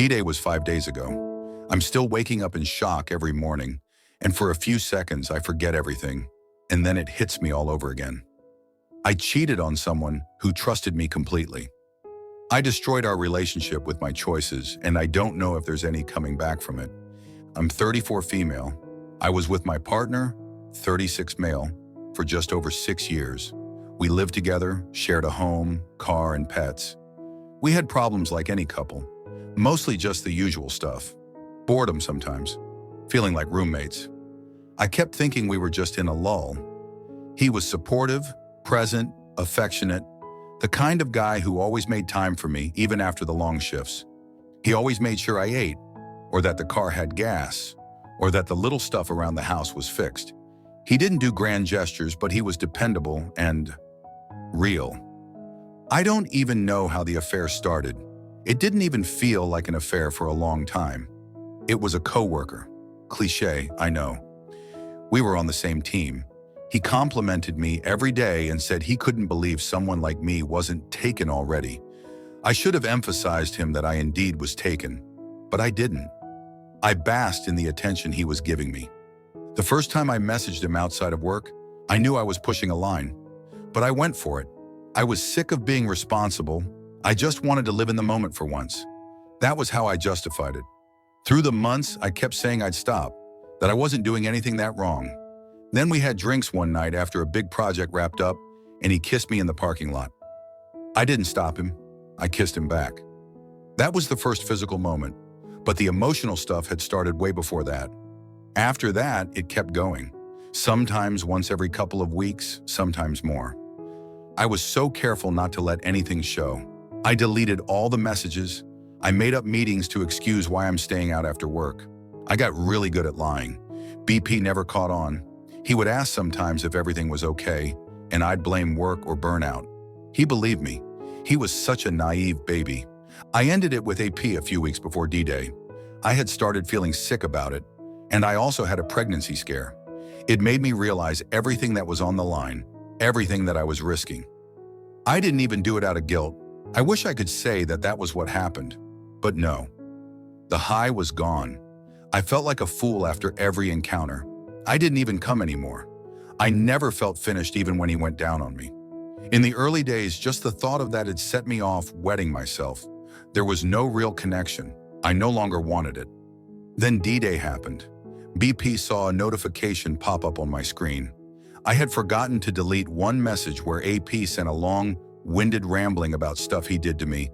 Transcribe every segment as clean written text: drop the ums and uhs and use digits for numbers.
D-Day was 5 days ago. I'm still waking up in shock every morning, and for a few seconds I forget everything, and then it hits me all over again. I cheated on someone who trusted me completely. I destroyed our relationship with my choices, and I don't know if there's any coming back from it. I'm 34 female. I was with my partner, 36 male, for just over 6 years. We lived together, shared a home, car, and pets. We had problems like any couple, mostly just the usual stuff. Boredom sometimes, feeling like roommates. I kept thinking we were just in a lull. He was supportive, present, affectionate, the kind of guy who always made time for me even after the long shifts. He always made sure I ate, or that the car had gas, or that the little stuff around the house was fixed. He didn't do grand gestures, but he was dependable and real. I don't even know how the affair started. It didn't even feel like an affair for a long time. It was a coworker. Cliché, I know. We were on the same team. He complimented me every day and said he couldn't believe someone like me wasn't taken already. I should have emphasized him that I indeed was taken, but I didn't. I basked in the attention he was giving me. The first time I messaged him outside of work, I knew I was pushing a line, but I went for it. I was sick of being responsible. I just wanted to live in the moment for once. That was how I justified it. Through the months, I kept saying I'd stop, that I wasn't doing anything that wrong. Then we had drinks one night after a big project wrapped up, and he kissed me in the parking lot. I didn't stop him. I kissed him back. That was the first physical moment, but the emotional stuff had started way before that. After that, it kept going. Sometimes once every couple of weeks, sometimes more. I was so careful not to let anything show. I deleted all the messages. I made up meetings to excuse why I'm staying out after work. I got really good at lying. BP never caught on. He would ask sometimes if everything was okay, and I'd blame work or burnout. He believed me. He was such a naive baby. I ended it with AP a few weeks before D-Day. I had started feeling sick about it, and I also had a pregnancy scare. It made me realize everything that was on the line, everything that I was risking. I didn't even do it out of guilt. I wish I could say that that was what happened, but no. The high was gone. I felt like a fool after every encounter. I didn't even come anymore. I never felt finished even when he went down on me. In the early days, just the thought of that had set me off wetting myself. There was no real connection. I no longer wanted it. Then D-Day happened. BP saw a notification pop up on my screen. I had forgotten to delete one message where AP sent a long-winded rambling about stuff he did to me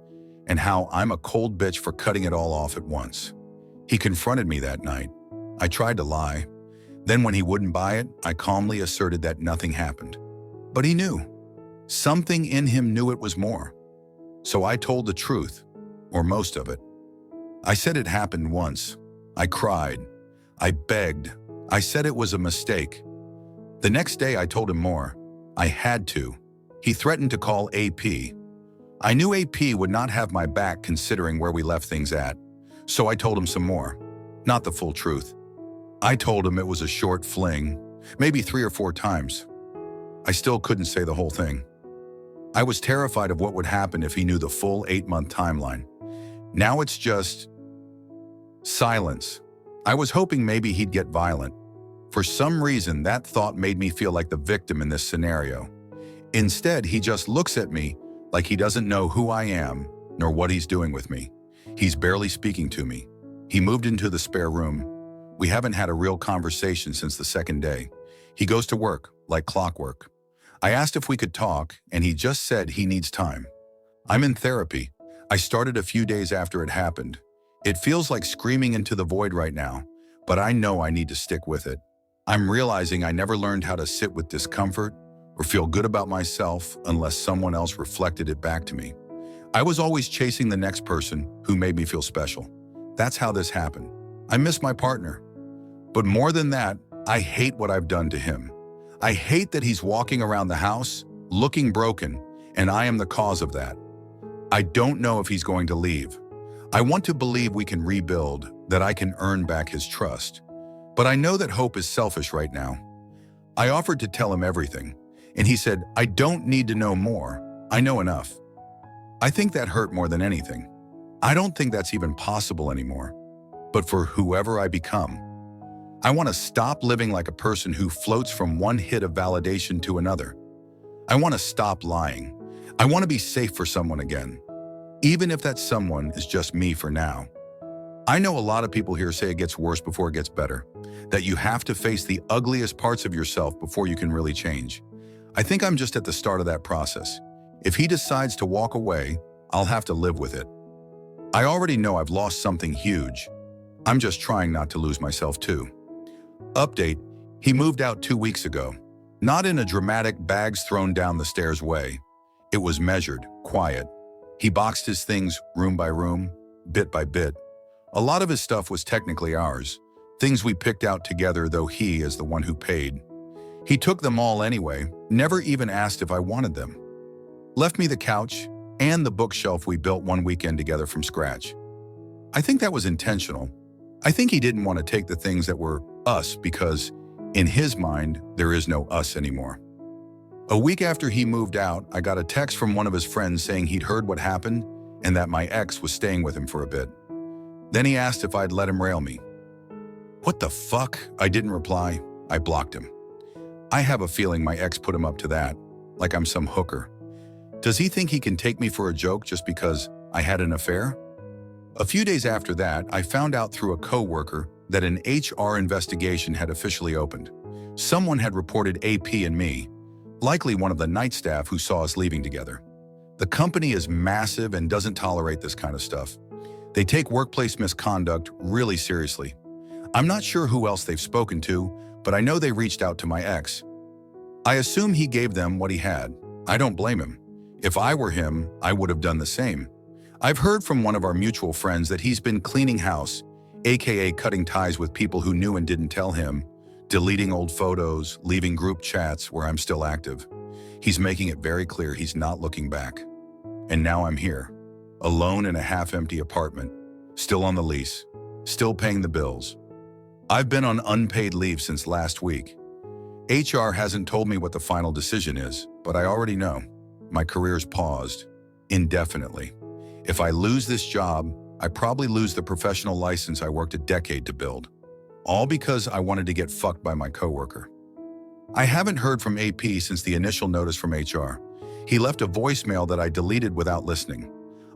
and how I'm a cold bitch for cutting it all off at once. He confronted me that night. I tried to lie. Then when he wouldn't buy it, I calmly asserted that nothing happened. But he knew. Something in him knew it was more. So I told the truth, or most of it. I said it happened once. I cried. I begged. I said it was a mistake. The next day I told him more. I had to. He threatened to call AP. I knew AP would not have my back considering where we left things at. So I told him some more. Not the full truth. I told him it was a short fling, maybe 3 or 4 times. I still couldn't say the whole thing. I was terrified of what would happen if he knew the full 8-month timeline. Now it's just silence. I was hoping maybe he'd get violent. For some reason, that thought made me feel like the victim in this scenario. Instead, he just looks at me like he doesn't know who I am, nor what he's doing with me. He's barely speaking to me. He moved into the spare room. We haven't had a real conversation since the second day. He goes to work, like clockwork. I asked if we could talk, and he just said he needs time. I'm in therapy. I started a few days after it happened. It feels like screaming into the void right now, but I know I need to stick with it. I'm realizing I never learned how to sit with discomfort or feel good about myself unless someone else reflected it back to me. I was always chasing the next person who made me feel special. That's how this happened. I miss my partner. But more than that, I hate what I've done to him. I hate that he's walking around the house, looking broken, and I am the cause of that. I don't know if he's going to leave. I want to believe we can rebuild, that I can earn back his trust. But I know that hope is selfish right now. I offered to tell him everything, and he said, I don't need to know more. I know enough. I think that hurt more than anything. I don't think that's even possible anymore. But for whoever I become, I want to stop living like a person who floats from one hit of validation to another. I want to stop lying. I want to be safe for someone again, even if that someone is just me for now. I know a lot of people here say it gets worse before it gets better, that you have to face the ugliest parts of yourself before you can really change. I think I'm just at the start of that process. If he decides to walk away, I'll have to live with it. I already know I've lost something huge. I'm just trying not to lose myself too. Update, he moved out 2 weeks ago. Not in a dramatic bags thrown down the stairs way. It was measured, quiet. He boxed his things room by room, bit by bit. A lot of his stuff was technically ours, things we picked out together, though he is the one who paid. He took them all anyway, never even asked if I wanted them. Left me the couch and the bookshelf we built one weekend together from scratch. I think that was intentional. I think he didn't want to take the things that were us because, in his mind, there is no us anymore. A week after he moved out, I got a text from one of his friends saying he'd heard what happened and that my ex was staying with him for a bit. Then he asked if I'd let him rail me. What the fuck? I didn't reply. I blocked him. I have a feeling my ex put him up to that, like I'm some hooker. Does he think he can take me for a joke just because I had an affair? A few days after that, I found out through a coworker that an HR investigation had officially opened. Someone had reported AP and me, likely one of the night staff who saw us leaving together. The company is massive and doesn't tolerate this kind of stuff. They take workplace misconduct really seriously. I'm not sure who else they've spoken to, but I know they reached out to my ex. I assume he gave them what he had. I don't blame him. If I were him, I would have done the same. I've heard from one of our mutual friends that he's been cleaning house, aka cutting ties with people who knew and didn't tell him, deleting old photos, leaving group chats where I'm still active. He's making it very clear he's not looking back. And now I'm here, alone in a half-empty apartment, still on the lease, still paying the bills. I've been on unpaid leave since last week. HR hasn't told me what the final decision is, but I already know. My career's paused, indefinitely. If I lose this job, I probably lose the professional license I worked a decade to build. All because I wanted to get fucked by my coworker. I haven't heard from AP since the initial notice from HR. He left a voicemail that I deleted without listening.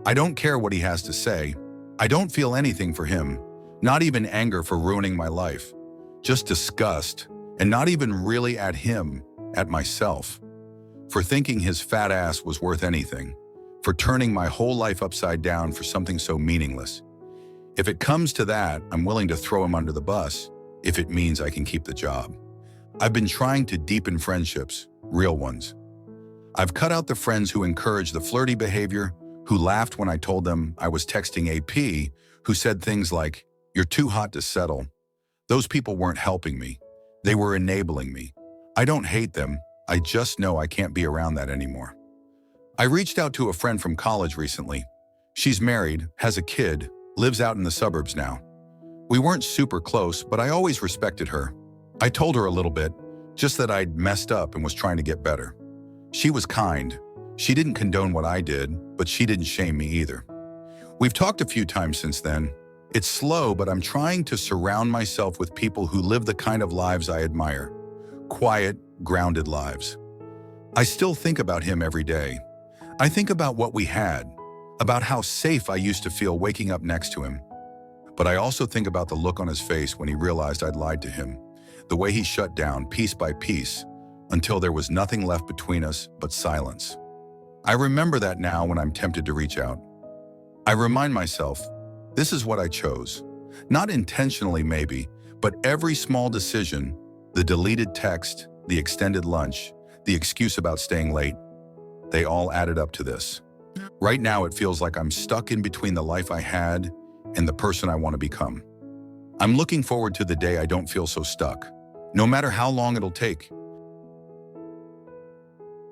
I don't care what he has to say. I don't feel anything for him, not even anger for ruining my life. Just disgust, and not even really at him, at myself. For thinking his fat ass was worth anything. For turning my whole life upside down for something so meaningless. If it comes to that, I'm willing to throw him under the bus, if it means I can keep the job. I've been trying to deepen friendships, real ones. I've cut out the friends who encourage the flirty behavior, who laughed when I told them I was texting AP, who said things like, "You're too hot to settle." Those people weren't helping me. They were enabling me. I don't hate them. I just know I can't be around that anymore. I reached out to a friend from college recently. She's married, has a kid, lives out in the suburbs now. We weren't super close, but I always respected her. I told her a little bit, just that I'd messed up and was trying to get better. She was kind. She didn't condone what I did, but she didn't shame me either. We've talked a few times since then. It's slow, but I'm trying to surround myself with people who live the kind of lives I admire. Quiet, grounded lives. I still think about him every day. I think about what we had, about how safe I used to feel waking up next to him. But I also think about the look on his face when he realized I'd lied to him, the way he shut down piece by piece until there was nothing left between us but silence. I remember that now when I'm tempted to reach out. I remind myself, this is what I chose. Not intentionally maybe, but every small decision, the deleted text, the extended lunch, the excuse about staying late, they all added up to this. Right now, it feels like I'm stuck in between the life I had and the person I want to become. I'm looking forward to the day I don't feel so stuck, no matter how long it'll take.